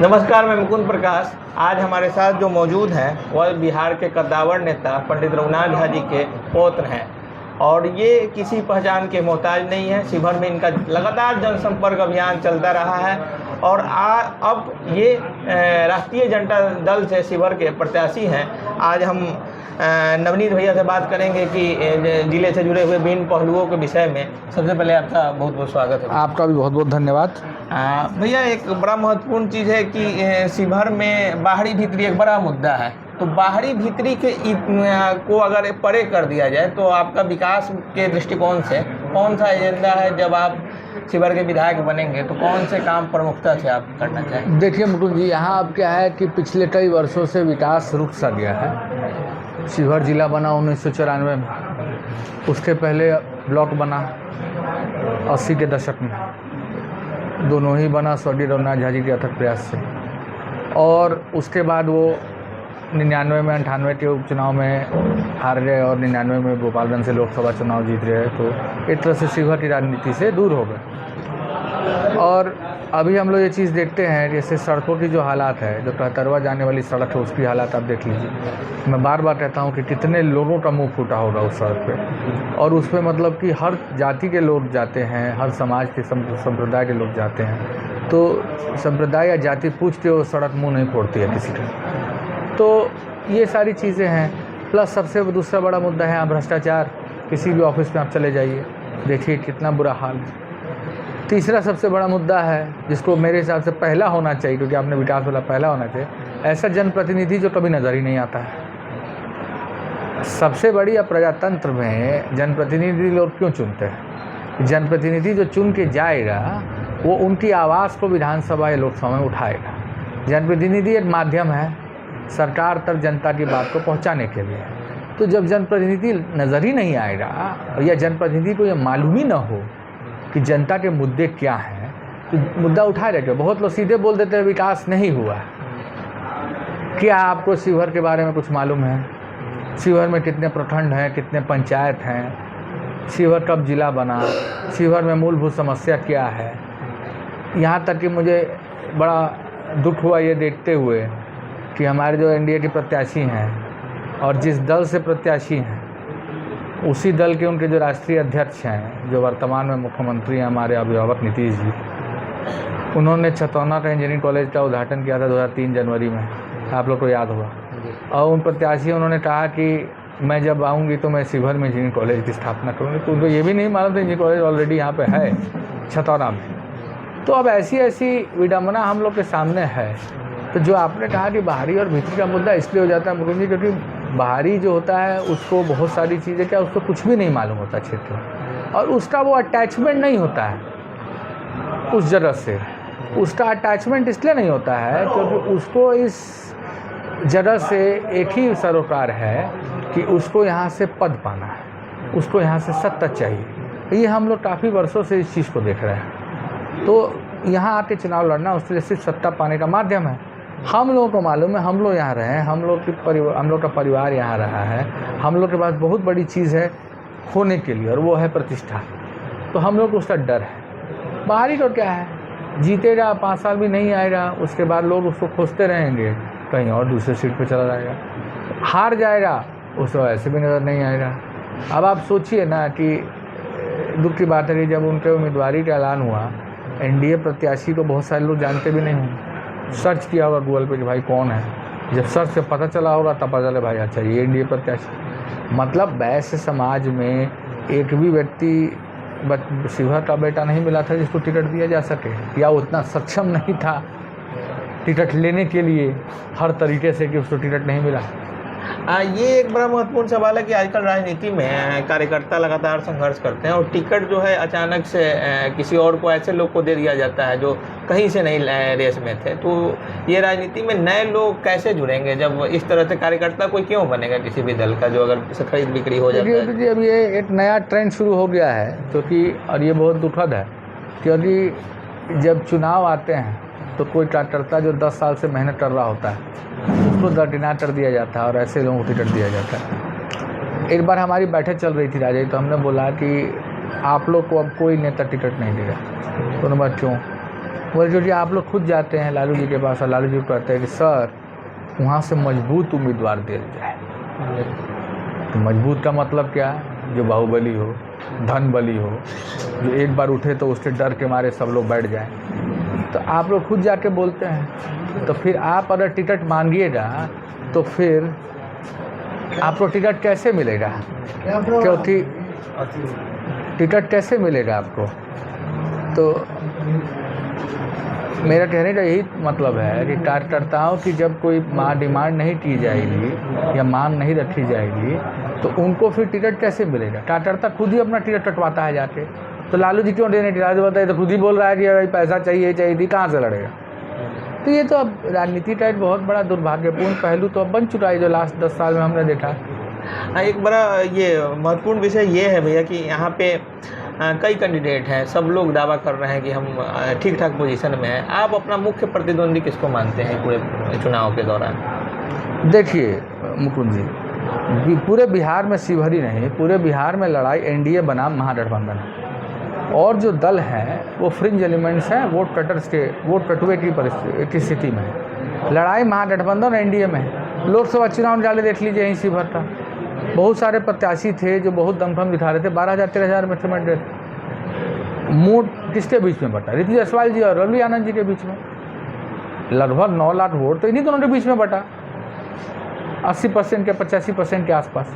नमस्कार, मैं मुकुंद प्रकाश। आज हमारे साथ जो मौजूद हैं वह बिहार के कद्दावर नेता पंडित रघुनाथ झा जी के पौत्र हैं और ये किसी पहचान के मोहताज नहीं है। शिवहर में इनका लगातार जनसंपर्क अभियान चलता रहा है और अब ये राष्ट्रीय जनता दल से शिवहर के प्रत्याशी हैं। आज हम नवनीत भैया से बात करेंगे कि जिले से जुड़े हुए विभिन्न पहलुओं के विषय में। सबसे पहले आपका बहुत बहुत स्वागत है। आपका भी बहुत बहुत धन्यवाद। भैया, एक बड़ा महत्वपूर्ण चीज़ है कि शिवहर में बाहरी भीतरी एक बड़ा मुद्दा है, तो बाहरी भीतरी के को अगर परे कर दिया जाए तो आपका विकास के दृष्टिकोण से कौन सा एजेंडा है? जब आप शिवहर के विधायक बनेंगे तो कौन से काम प्रमुखता से आप करना चाहेंगे? देखिए मुकुंद जी, यहाँ अब क्या है कि पिछले कई वर्षों से विकास रुक सा गया है। शिवहर जिला बना 1994 में, उसके पहले ब्लॉक बना 80 के दशक में, दोनों ही बना स्वर्गीय रघुनाथ झा जी के अथक प्रयास से। और उसके बाद वो 99 में 98 के उपचुनाव में हार गए और 99 में गोपालगंज से लोकसभा चुनाव जीत गए, तो एक तरह से शिवहर की राजनीति से दूर हो गए। और अभी हम लोग ये चीज़ देखते हैं, जैसे सड़कों की जो हालात है, जो कहतरवा जाने वाली सड़क है उसकी हालात आप देख लीजिए। मैं बार बार कहता हूँ कि कितने लोगों का मुंह फूटा होगा उस सड़क पे, और उस पर मतलब कि हर जाति के लोग जाते हैं, हर समाज के संप्रदाय के लोग जाते हैं, तो संप्रदाय या जाति पूछ के वो सड़क मुँह नहीं फोड़ती है किसी का। तो ये सारी चीज़ें हैं। प्लस सबसे दूसरा बड़ा मुद्दा है भ्रष्टाचार। किसी भी ऑफिस में आप चले जाइए, देखिए कितना बुरा हाल है। तीसरा सबसे बड़ा मुद्दा है, जिसको मेरे हिसाब से पहला होना चाहिए, क्योंकि आपने विकास वाला पहला होना चाहिए, ऐसा जनप्रतिनिधि जो कभी नज़र ही नहीं आता है। सबसे बड़ी प्रजातंत्र में जनप्रतिनिधि लोग क्यों चुनते हैं? जनप्रतिनिधि जो चुन के जाएगा वो उनकी आवाज़ को विधानसभा या लोकसभा में उठाएगा। जनप्रतिनिधि एक माध्यम है सरकार तक जनता की बात को पहुंचाने के लिए। तो जब जनप्रतिनिधि नज़र ही नहीं आएगा या जनप्रतिनिधि को ये मालूम ही ना हो कि जनता के मुद्दे क्या हैं, तो मुद्दा उठाए रहते। बहुत लोग सीधे बोल देते हैं विकास नहीं हुआ। क्या आपको शिवहर के बारे में कुछ मालूम है? शिवहर में कितने प्रखंड हैं, कितने पंचायत हैं, शिवहर कब जिला बना, शिवहर में मूलभूत समस्या क्या है? यहाँ तक कि मुझे बड़ा दुख हुआ ये देखते हुए कि हमारे जो एनडीए के प्रत्याशी हैं और जिस दल से प्रत्याशी हैं उसी दल के उनके जो राष्ट्रीय अध्यक्ष हैं, जो वर्तमान में मुख्यमंत्री हैं हमारे अभिभावक नीतीश जी, उन्होंने छतौना का इंजीनियरिंग कॉलेज का उद्घाटन किया था 2003 जनवरी में, आप लोग को याद होगा। और उन प्रत्याशी उन्होंने कहा कि मैं जब आऊँगी तो मैं शिवहर में इंजीनियरिंग कॉलेज की स्थापना करूँगी। तो उनको ये भी नहीं मालूम था इंजीनियरिंग कॉलेज ऑलरेडी यहाँ पर है छतौना में। तो अब ऐसी ऐसी विडम्बना हम लोग के सामने है। तो जो आपने कहा कि बाहरी और भीतरी का मुद्दा इसलिए हो जाता है मुकुंद जी, क्योंकि बाहरी जो होता है उसको बहुत सारी चीज़ें क्या उसको कुछ भी नहीं मालूम होता क्षेत्र में, और उसका वो अटैचमेंट नहीं होता है उस जगह से। उसका अटैचमेंट इसलिए नहीं होता है क्योंकि उसको इस जगह से एक ही सरोकार है कि उसको यहाँ से पद पाना है, उसको यहाँ से सत्ता चाहिए। ये हम लोग काफ़ी वर्षों से इस चीज़ को देख रहे हैं। तो यहाँ आके चुनाव लड़ना उसके लिए सिर्फ सत्ता पाने का माध्यम है। हम लोगों को मालूम है, हम लोग यहाँ रहे हैं, हम लोग का परिवार यहाँ रहा है, हम लोग के पास बहुत बड़ी चीज़ है होने के लिए, और वो है प्रतिष्ठा। तो हम लोग को उसका डर है। बाहरी तो क्या है, जीतेगा 5 साल भी नहीं आएगा, उसके बाद लोग उसको खोजते रहेंगे, कहीं और दूसरे सीट पे चला जाएगा। हार जाएगा उसको ऐसे भी नज़र नहीं आएगा। अब आप सोचिए ना कि दुख की बात है कि जब उनके उम्मीदवारी का ऐलान हुआ, एनडीए प्रत्याशी को बहुत सारे लोग जानते भी नहीं होंगे। सर्च किया होगा गूगल पे कि भाई कौन है, जब सर्च से पता चला होगा तब पता चले भाई अच्छा ये एनडीए प्रत्याशी। मतलब वैसे समाज में एक भी व्यक्ति शिवहर का बेटा नहीं मिला था जिसको टिकट दिया जा सके, या उतना सक्षम नहीं था टिकट लेने के लिए हर तरीके से कि उसको टिकट नहीं मिला। ये एक बड़ा महत्वपूर्ण सवाल है कि आजकल राजनीति में कार्यकर्ता लगातार संघर्ष करते हैं और टिकट जो है अचानक से किसी और को, ऐसे लोग को दे दिया जाता है जो कहीं से नहीं रेस में थे। तो ये राजनीति में नए लोग कैसे जुड़ेंगे जब इस तरह से कार्यकर्ता कोई क्यों बनेगा किसी भी दल का, जो अगर खरीद बिक्री हो जाता है? जी, अब ये एक नया ट्रेंड शुरू हो गया है, क्योंकि और ये बहुत दुखद है, क्योंकि जब चुनाव आते हैं तो कोई कार्यकर्ता जो 10 साल से मेहनत कर रहा होता है उसको दरकिनार कर दिया जाता है और ऐसे लोगों को टिकट दिया जाता है। एक बार हमारी बैठक चल रही थी राजा, तो हमने बोला कि आप लोग को अब कोई नेता टिकट नहीं देगा। तो उन्होंने बोला क्यों? बोले जो जी आप लोग खुद जाते हैं लालू जी के पास और लालू जी कहते हैं कि सर वहाँ से मजबूत उम्मीदवार दिया जाए। तो मजबूत का मतलब क्या है? जो बाहुबली हो, धन बली हो, जो एक बार उठे तो उसके डर के मारे सब लोग बैठ जाएं। तो आप लोग खुद जाके बोलते हैं, तो फिर आप अगर टिकट मांगिएगा तो फिर आपको टिकट कैसे मिलेगा? क्योंकि टिकट कैसे मिलेगा आपको? तो मेरा कहने का यही मतलब है कि कार्यकर्ताओं की जब कोई डिमांड नहीं की जाएगी या मांग नहीं रखी जाएगी तो उनको फिर टिकट कैसे मिलेगा? कार्यकर्ता खुद ही अपना टिकट कटवाता है जाके। तो लालू जी क्यों देने? लालू बताइए तो खुद ही बोल रहा है कि भाई पैसा चाहिए थी, कहाँ से लड़ेगा? तो ये तो अब राजनीति का एक बहुत बड़ा दुर्भाग्यपूर्ण पहलू तो अब बन चुका है, जो लास्ट 10 साल में हमने देखा। एक बड़ा ये महत्वपूर्ण विषय ये है भैया कि यहाँ पे कई कैंडिडेट हैं, सब लोग दावा कर रहे हैं कि हम ठीक ठाक पोजीशन में हैं। आप अपना मुख्य प्रतिद्वंदी किसको मानते हैं पूरे चुनाव के दौरान? देखिए मुकुंद जी, पूरे बिहार में शिवहर ही नहीं, पूरे बिहार में लड़ाई एनडीए बनाम महागठबंधन है। और जो दल हैं वो फ्रिंज एलिमेंट्स हैं, वोट कटर्स के, वोट कटुए की स्थिति में है। लड़ाई महागठबंधन एनडीए में है। लोकसभा चुनाव निकाले देख लीजिए यहीं शिवहर का, बहुत सारे प्रत्याशी थे जो बहुत दमखम दिखा रहे थे। 12,000-13,000 में थे। मूड किसके बीच में बटा? ऋतु जायसवाल जी और रवि आनंद जी के बीच में। लगभग 9 लाख वोट तो इन्हीं दोनों के बीच में बटा, 80% के 85% के आसपास।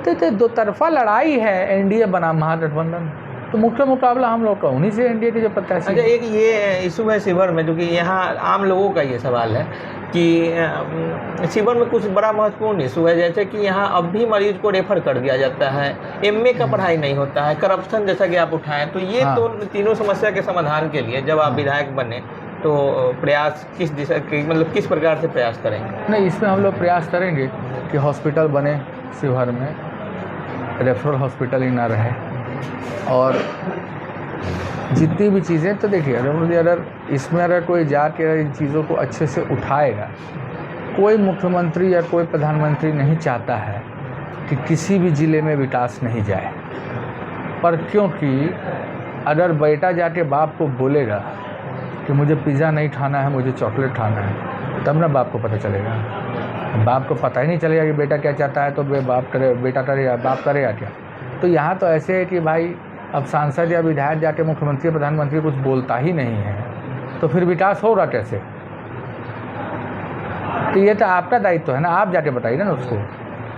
तो दो तरफा लड़ाई है एनडीए बनाम महागठबंधन। तो मुख्य मुकाबला हम लोग का उन्हीं से एनडीए के जो प्रत्याशी। अच्छा, एक ये इशू है शिवहर में, जो कि यहाँ आम लोगों का ये सवाल है कि शिवहर में कुछ बड़ा महत्वपूर्ण इशू है, जैसे कि यहाँ अब भी मरीज को रेफर कर दिया जाता है, एमए का पढ़ाई नहीं होता है, करप्शन जैसा कि आप उठाएं। तो ये तो तीनों समस्या के समाधान के लिए जब आप विधायक बने तो प्रयास किस दिशा के, मतलब किस प्रकार से प्रयास करेंगे? नहीं, इसमें हम लोग प्रयास करेंगे कि हॉस्पिटल बने शिवहर में, रेफरल हॉस्पिटल ही ना रहे। और जितनी भी चीज़ें, तो देखिए अगर इसमें अगर कोई जाके इन चीज़ों को अच्छे से उठाएगा, कोई मुख्यमंत्री या कोई प्रधानमंत्री नहीं चाहता है कि किसी भी ज़िले में विकास नहीं जाए। पर क्योंकि अगर बेटा जाके बाप को बोलेगा कि मुझे पिज़्ज़ा नहीं खाना है, मुझे चॉकलेट खाना है, तब ना बाप को पता चलेगा। बाप को पता ही नहीं चलेगा कि बेटा क्या चाहता है, तो बेटा करेगा, बाप करेगा क्या? तो यहाँ तो ऐसे है कि भाई अब सांसद या विधायक जाके मुख्यमंत्री प्रधानमंत्री कुछ बोलता ही नहीं है, तो फिर विकास होगा कैसे? तो ये तो आपका दायित्व है ना, आप जाके बताइए ना उसको।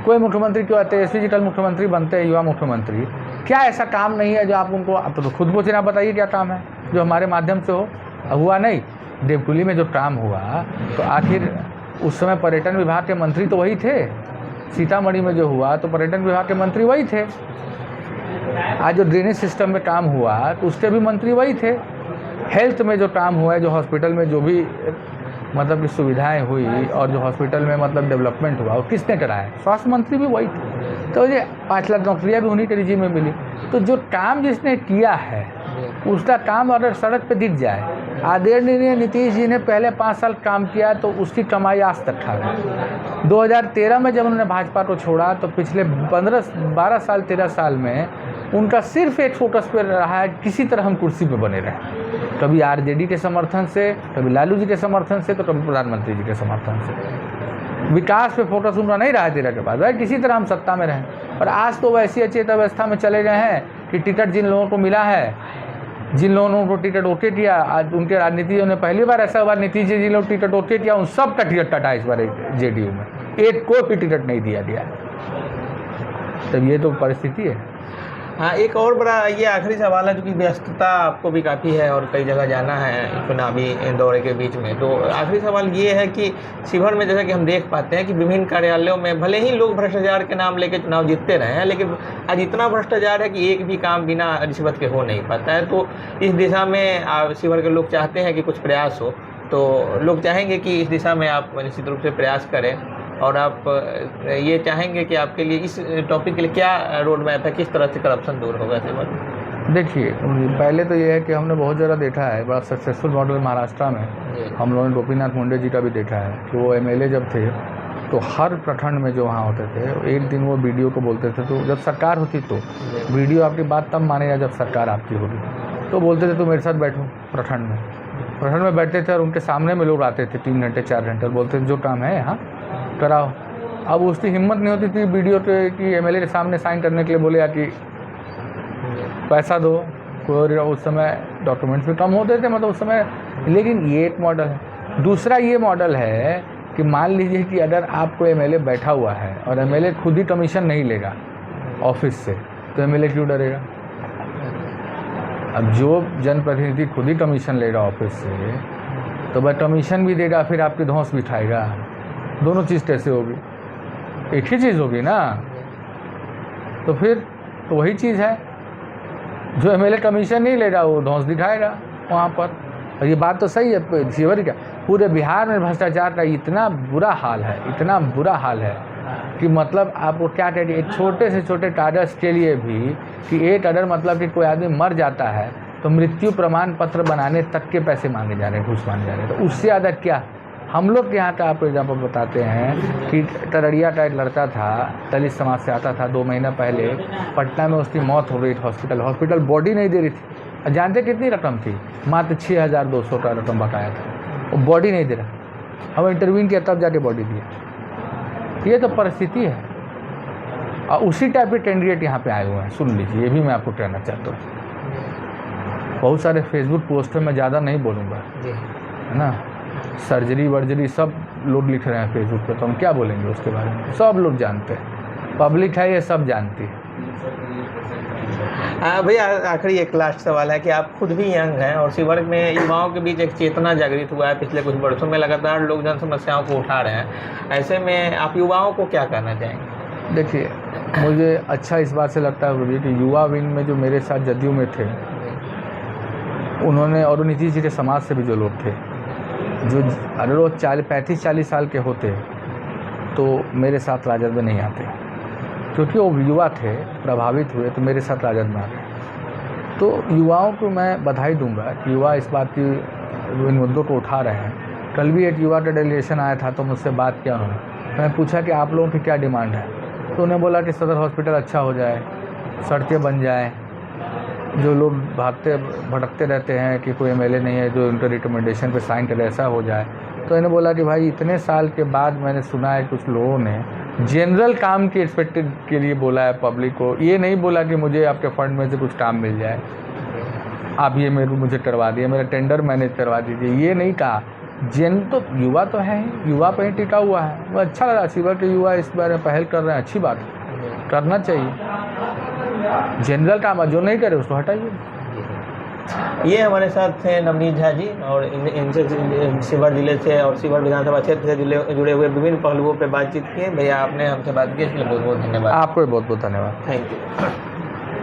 कोई मुख्यमंत्री क्यों आते हैं? तेजस्वी जी कल मुख्यमंत्री बनते हैं, युवा मुख्यमंत्री, क्या ऐसा काम नहीं है जो आप उनको, आप तो खुद पूछना, बताइए क्या काम है जो हमारे माध्यम से हो? हुआ नहीं। देवकुली में जो काम हुआ तो आखिर उस समय पर्यटन विभाग के मंत्री तो वही थे। सीतामढ़ी में जो हुआ तो पर्यटन विभाग के मंत्री वही थे। आज जो ड्रेनेज सिस्टम में काम हुआ तो उसके भी मंत्री वही थे। हेल्थ में जो काम हुआ है, जो हॉस्पिटल में जो भी मतलब की सुविधाएं हुई और जो हॉस्पिटल में मतलब डेवलपमेंट हुआ, वो किसने कराया? स्वास्थ्य मंत्री भी वही थे। तो ये 5 लाख नौकरियाँ भी उन्हीं के रिजीम में मिली। तो जो काम जिसने किया है उसका काम अगर सड़क पे दिख जाए, आदरणीय नीतीश जी ने पहले 5 साल काम किया तो उसकी कमाई आज तक खा गई। 2013 में जब उन्होंने भाजपा को छोड़ा तो पिछले 12 साल 13 साल में उनका सिर्फ एक फोकस पर रहा है, किसी तरह हम कुर्सी पे बने रहें। कभी आरजेडी के समर्थन से, कभी लालू जी के समर्थन से, तो कभी प्रधानमंत्री जी के समर्थन से। विकास पे फोकस उनका नहीं रहा 13 के बाद, भाई किसी तरह हम सत्ता में रहें। और आज तो वैसी अचेत अवस्था में चले गए हैं कि टिकट जिन लोगों को मिला है, जिन लोगों को टिकट ओके किया, आज उनके राजनीतियों ने पहली बार ऐसा हुआ, नीतीश जी जिन लोग टिकट ओके किया उन सब का टिकट कटा इस बार जेडीयू में, एक को भी टिकट नहीं दिया गया। तब ये तो परिस्थिति है। हाँ, एक और बड़ा ये आखिरी सवाल है, जो कि व्यस्तता आपको भी काफ़ी है और कई जगह जाना है चुनावी दौरे के बीच में। तो आखिरी सवाल ये है कि शिवहर में जैसा कि हम देख पाते हैं कि विभिन्न कार्यालयों में भले ही लोग भ्रष्टाचार के नाम लेके चुनाव जीतते रहे हैं, लेकिन आज इतना भ्रष्टाचार है कि एक भी काम बिना रिश्वत के हो नहीं पाता है। तो इस दिशा में शिवहर के लोग चाहते हैं कि कुछ प्रयास हो, तो लोग चाहेंगे कि इस दिशा में आप निश्चित रूप से प्रयास करें। और आप ये चाहेंगे कि आपके लिए इस टॉपिक के लिए क्या रोड मैप है, किस तरह से करप्शन दूर होगा शिवहर में? देखिए, पहले तो ये है कि हमने बहुत ज़्यादा देखा है, बड़ा सक्सेसफुल मॉडल महाराष्ट्र में हम लोगों ने गोपीनाथ मुंडे जी का भी देखा है कि वो एमएलए जब थे तो हर प्रखंड में जो वहाँ होते थे, एक दिन वो बीडीओ को बोलते थे, तो जब सरकार होती तो बीडीओ आपकी बात तब मानेगा जब सरकार आपकी होगी, तो बोलते थे तो मेरे साथ बैठो प्रखंड में, प्रखंड में बैठते थे और उनके सामने में लोग आते थे 3 घंटे 4 घंटे और बोलते थे जो काम है यहाँ कराओ। अब उसकी हिम्मत नहीं होती थी वीडियो पे कि एमएलए के सामने साइन करने के लिए बोले या कि पैसा दो, कोई उस समय डॉक्यूमेंट्स भी कम होते थे मतलब उस समय। लेकिन ये एक मॉडल है। दूसरा ये मॉडल है कि मान लीजिए कि अगर आपको एमएलए बैठा हुआ है और एमएलए खुद ही कमीशन नहीं लेगा ऑफिस से, तो एमएलए क्यों डरेगा? अब जो जनप्रतिनिधि खुद ही कमीशन लेगा ऑफिस से, तो वह कमीशन भी देगा फिर आपकी धौंस भी उठाएगा। दोनों चीज़ कैसे होगी? एक ही चीज़ होगी ना। तो फिर तो वही चीज़ है, जो एमएलए कमीशन नहीं लेगा वो धौंस दिखाएगा वहाँ पर। और ये बात तो सही है, शिवर क्या पूरे बिहार में भ्रष्टाचार का इतना बुरा हाल है, इतना बुरा हाल है कि मतलब आपको क्या कहेंगे, एक छोटे से छोटे कागज़ के लिए भी कि एक अगर मतलब कि कोई आदमी मर जाता है तो मृत्यु प्रमाण पत्र बनाने तक के पैसे मांगे जा रहे हैं, घूस मांगे जा रहे हैं। तो उससे ज़्यादा क्या हम लोग के यहाँ का आपको एग्जाम्पल बताते हैं कि तरड़िया का एक लड़का था, दलित समाज से आता था, 2 महीना पहले पटना में उसकी मौत हो गई। हॉस्पिटल बॉडी नहीं दे रही थी। जानते कितनी रकम थी? मात्र 6200 का रकम बकाया था, वो बॉडी नहीं दे रहा। हम इंटरव्यू किया तब जाके बॉडी दिया। ये तो परिस्थिति है। और उसी टाइप के कैंडिडेट यहाँ पे आए हुए हैं। सुन लीजिए, ये भी मैं आपको कहना चाहता हूँ। बहुत सारे फेसबुक पोस्ट में ज़्यादा नहीं बोलूँगा, है ना। सर्जरी वर्जरी सब लोग लिख रहे हैं फेसबुक पे, तो हम क्या बोलेंगे उसके बारे में? सब लोग जानते हैं, पब्लिक है ये सब जानती है। भैया आखिरी एक लास्ट सवाल है कि आप खुद भी यंग हैं और शिवर में युवाओं के बीच एक चेतना जागृत हुआ है पिछले कुछ वर्षों में, लगातार लोग जन समस्याओं को उठा रहे हैं। ऐसे में आप युवाओं को क्या कहना चाहेंगे? देखिए, मुझे अच्छा इस बात से लगता है कि युवा विंग में जो मेरे साथ जदयू में थे, उन्होंने और नीतीश जी के समाज से भी जो लोग थे, जो अगर वो 35-40 साल के होते तो मेरे साथ राजद में नहीं आते, क्योंकि वो युवा थे, प्रभावित हुए तो मेरे साथ राजद में आ गए। तो युवाओं को मैं बधाई दूंगा कि युवा इस बात की इन मुद्दों को उठा रहे हैं। कल भी एक युवा का डेलीगेशन आया था तो मुझसे बात किया उन्होंने। मैं पूछा कि आप लोगों की क्या डिमांड है, तो उन्होंने बोला कि सदर हॉस्पिटल अच्छा हो जाए, सड़कें बन जाएँ, जो लोग भागते भटकते रहते हैं कि कोई एमएलए नहीं है जो उनके रिकमेंडेशन पे साइन करे, ऐसा हो जाए। तो इन्होंने बोला कि भाई इतने साल के बाद मैंने सुना है कुछ लोगों ने जनरल काम की एक्सपेक्टेड के लिए बोला है पब्लिक को, ये नहीं बोला कि मुझे आपके फंड में से कुछ काम मिल जाए, आप ये मुझे करवा दिए, मेरा टेंडर मैनेज करवा दीजिए, ये नहीं कहा। तो युवा तो है ही, युवा पर ही टिका हुआ है। वो अच्छा लगा शिवर के युवा इस बारे में पहल कर रहे हैं, अच्छी बात है, करना चाहिए। जनरल काम जो नहीं करे उसको हटाइए। ये हमारे साथ थे नवनीत झा जी और इनसे शिवर जिले से और शिवर विधानसभा क्षेत्र से जुड़े हुए विभिन्न पहलुओं पर बातचीत किए। भैया आपने हमसे बात की, इसके लिए बहुत बहुत धन्यवाद। आपको बहुत बहुत धन्यवाद। Thank you.